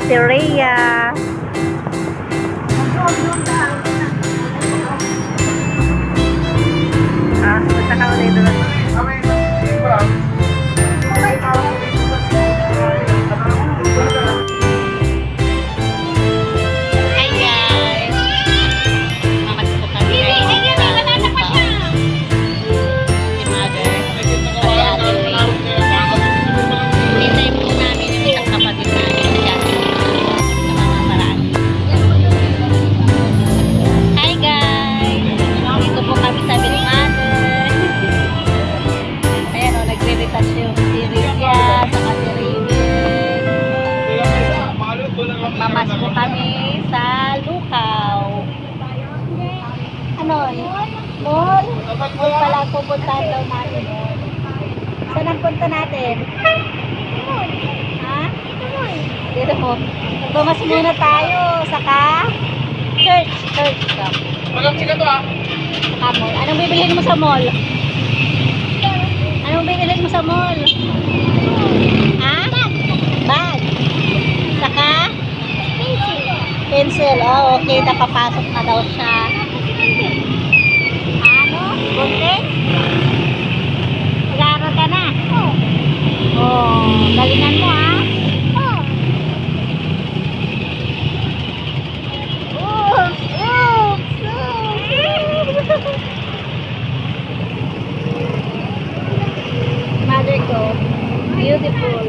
si Rhea. Punta ka ulit doon. Hi guys! Mamas po kami ngayon sa si Mother. Pati ate Ray. Hintayin po namin yung isang kapatid namin dyan sa mga paraan. Hi guys! Dito po kami sa Mother. Ayan o, nagre-retouch yung si Rhea saka si Raven. Mamas po kami sa Lukaw. Ano? Mall? Mall pala pupuntahan daw natin. Saan ang punta natin? Ha? Dito po. Bumas muna tayo. Saka church. Church. Walang sikat to ah. Saka mall. Anong bibilhin mo sa mall? Anong bibilhin mo sa mall? Ha? Bag. Saka? Pencil. Oh, okay. Napapasok na daw siya. Ano? Bunting? Mag-aaral ka na? Oh, galingan mo ha? Mother ko, beautiful.